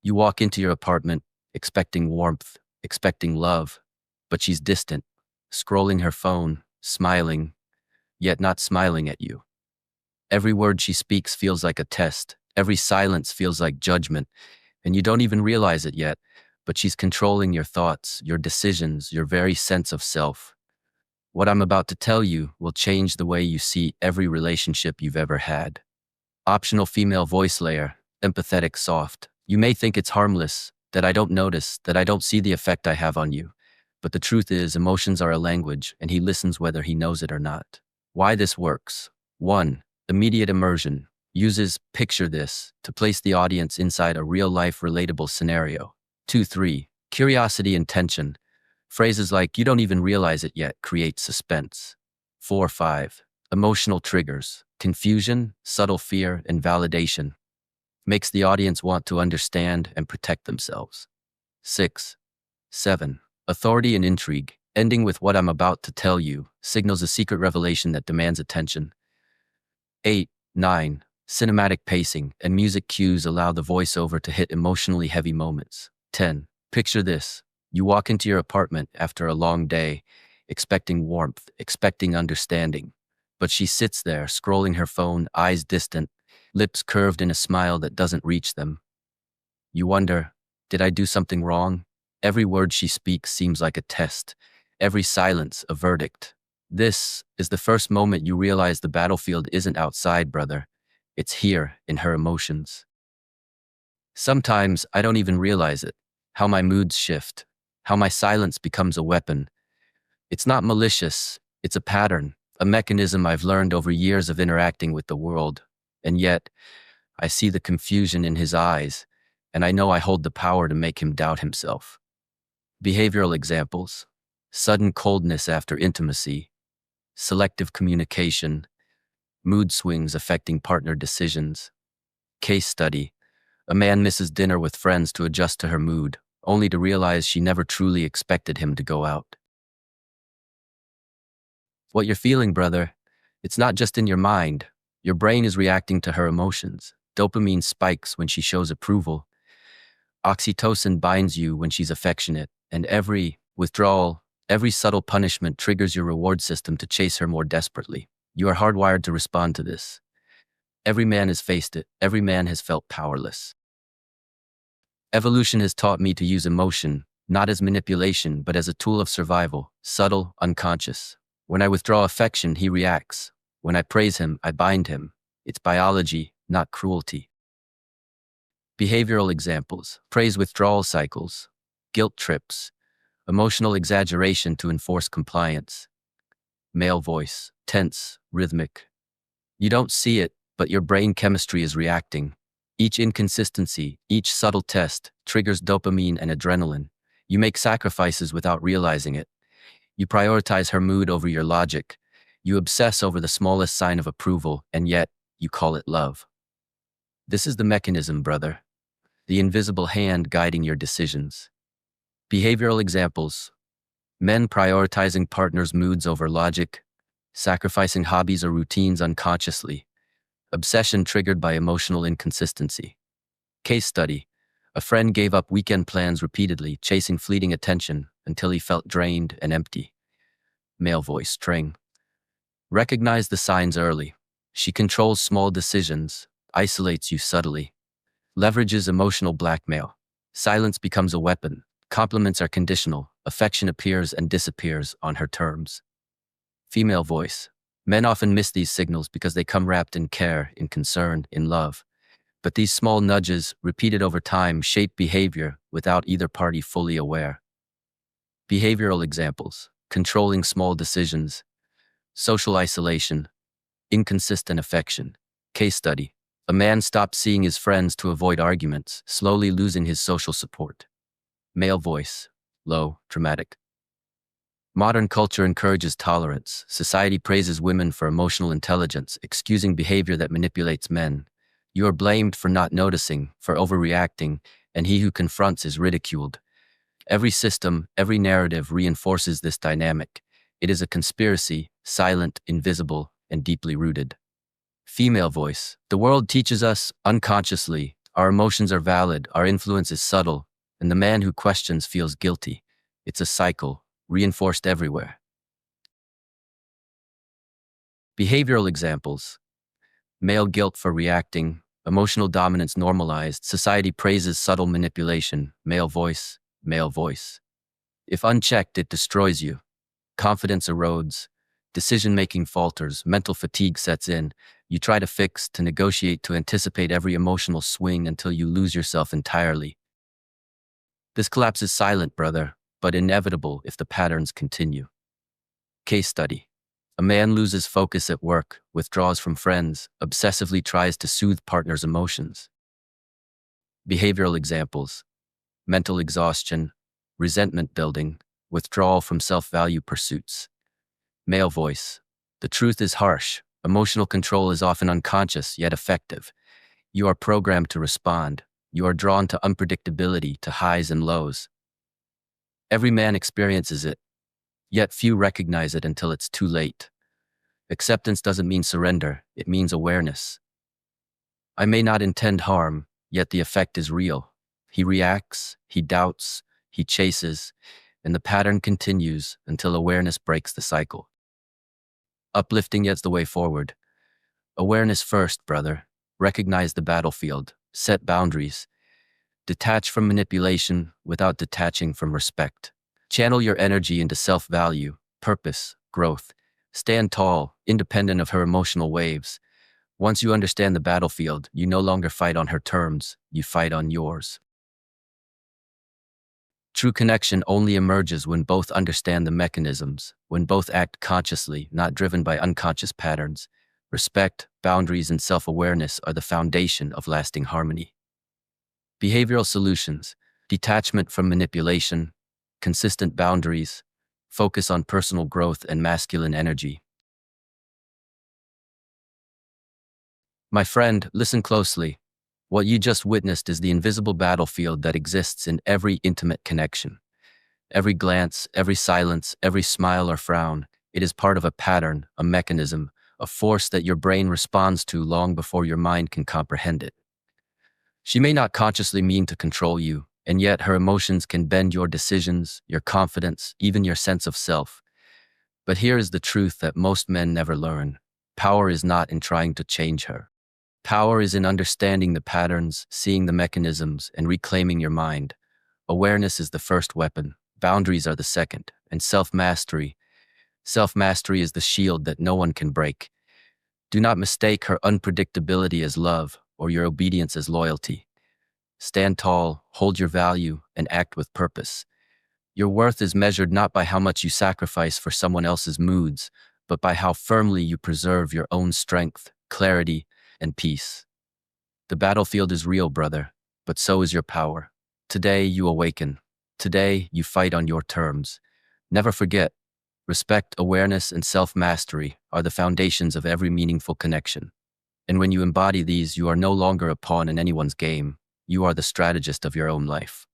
You walk into your apartment, expecting warmth, expecting love, but she's distant, scrolling her phone, smiling, yet not smiling at you. Every word she speaks feels like a test. Every silence feels like judgment, and you don't even realize it yet, but she's controlling your thoughts, your decisions, your very sense of self. What I'm about to tell you will change the way you see every relationship you've ever had. Optional female voice layer, empathetic soft. You may think it's harmless, that I don't notice, that I don't see the effect I have on you. But the truth is, emotions are a language, and he listens whether he knows it or not. Why this works. 1. Immediate immersion. Uses picture this to place the audience inside a real-life relatable scenario. 2. 3. Curiosity and tension. Phrases like, you don't even realize it yet, create suspense. 4. 5. Emotional triggers. Confusion, subtle fear, and validation. Makes the audience want to understand and protect themselves. 6. 7. Authority and intrigue. Ending with what I'm about to tell you signals a secret revelation that demands attention. 8. 9. Cinematic pacing and music cues allow the voiceover to hit emotionally heavy moments. 10. Picture this. You walk into your apartment after a long day, expecting warmth, expecting understanding. But she sits there, scrolling her phone, eyes distant, lips curved in a smile that doesn't reach them. You wonder, did I do something wrong? Every word she speaks seems like a test. Every silence, a verdict. This is the first moment you realize the battlefield isn't outside, brother. It's here, in her emotions. Sometimes I don't even realize it. How my moods shift. How my silence becomes a weapon. It's not malicious. It's a pattern. A mechanism I've learned over years of interacting with the world. And yet, I see the confusion in his eyes, and I know I hold the power to make him doubt himself. Behavioral examples. Sudden coldness after intimacy. Selective communication. Mood swings affecting partner decisions. Case study. A man misses dinner with friends to adjust to her mood, only to realize she never truly expected him to go out. What you're feeling, brother, it's not just in your mind. Your brain is reacting to her emotions. Dopamine spikes when she shows approval. Oxytocin binds you when she's affectionate. And every withdrawal, every subtle punishment triggers your reward system to chase her more desperately. You are hardwired to respond to this. Every man has faced it. Every man has felt powerless. Evolution has taught me to use emotion, not as manipulation, but as a tool of survival, subtle, unconscious. When I withdraw affection, he reacts. When I praise him, I bind him. It's biology, not cruelty. Behavioral examples. Praise withdrawal cycles. Guilt trips. Emotional exaggeration to enforce compliance. Male voice. Tense, rhythmic. You don't see it, but your brain chemistry is reacting. Each inconsistency, each subtle test, triggers dopamine and adrenaline. You make sacrifices without realizing it. You prioritize her mood over your logic. You obsess over the smallest sign of approval, and yet, you call it love. This is the mechanism, brother. The invisible hand guiding your decisions. Behavioral examples. Men prioritizing partners' moods over logic. Sacrificing hobbies or routines unconsciously. Obsession triggered by emotional inconsistency. Case study. A friend gave up weekend plans repeatedly, chasing fleeting attention until he felt drained and empty. Male voice, string. Recognize the signs early. She controls small decisions, isolates you subtly, leverages emotional blackmail. Silence becomes a weapon. Compliments are conditional. Affection appears and disappears on her terms. Female voice. Men often miss these signals because they come wrapped in care, in concern, in love. But these small nudges, repeated over time, shape behavior without either party fully aware. Behavioral examples. Controlling small decisions. Social isolation. Inconsistent affection. Case study. A man stopped seeing his friends to avoid arguments, slowly losing his social support. Male voice. Low, dramatic. Modern culture encourages tolerance. Society praises women for emotional intelligence, excusing behavior that manipulates men. You are blamed for not noticing, for overreacting, and he who confronts is ridiculed. Every system, every narrative reinforces this dynamic. It is a conspiracy, silent, invisible, and deeply rooted. Female voice. The world teaches us, unconsciously, Our emotions are valid, our influence is subtle, and the man who questions feels guilty. It's a cycle, reinforced everywhere. Behavioral examples: male guilt for reacting, emotional dominance normalized, society praises subtle manipulation, male voice, male voice. If unchecked, it destroys you. Confidence erodes, decision-making falters, mental fatigue sets in. You try to fix, to negotiate, to anticipate every emotional swing until you lose yourself entirely. This collapse is silent, brother, but inevitable if the patterns continue. Case study. A man loses focus at work, withdraws from friends, obsessively tries to soothe partner's emotions. Behavioral examples: mental exhaustion, resentment building, withdrawal from self-value pursuits. Male voice: the truth is harsh. Emotional control is often unconscious, yet effective. You are programmed to respond. You are drawn to unpredictability, to highs and lows. Every man experiences it, yet few recognize it until it's too late. Acceptance doesn't mean surrender, it means awareness. I may not intend harm, yet the effect is real. He reacts, he doubts, he chases, and the pattern continues until awareness breaks the cycle. Uplifting is the way forward. Awareness first, brother. Recognize the battlefield. Set boundaries. Detach from manipulation without detaching from respect. Channel your energy into self-value, purpose, growth. Stand tall, independent of her emotional waves. Once you understand the battlefield, you no longer fight on her terms, you fight on yours. True connection only emerges when both understand the mechanisms, when both act consciously, not driven by unconscious patterns. Respect, boundaries, and self-awareness are the foundation of lasting harmony. Behavioral solutions: detachment from manipulation, consistent boundaries, focus on personal growth and masculine energy. My friend, listen closely. What you just witnessed is the invisible battlefield that exists in every intimate connection. Every glance, every silence, every smile or frown, it is part of a pattern, a mechanism, a force that your brain responds to long before your mind can comprehend it. She may not consciously mean to control you, and yet her emotions can bend your decisions, your confidence, even your sense of self. But here is the truth that most men never learn. Power is not in trying to change her. Power is in understanding the patterns, seeing the mechanisms, and reclaiming your mind. Awareness is the first weapon, boundaries are the second, and self-mastery. Self-mastery is the shield that no one can break. Do not mistake her unpredictability as love or your obedience as loyalty. Stand tall, hold your value, and act with purpose. Your worth is measured not by how much you sacrifice for someone else's moods, but by how firmly you preserve your own strength, clarity, and peace. The battlefield is real, brother, but so is your power. Today you awaken. Today you fight on your terms. Never forget, respect, awareness, and self-mastery are the foundations of every meaningful connection. And when you embody these, you are no longer a pawn in anyone's game. You are the strategist of your own life.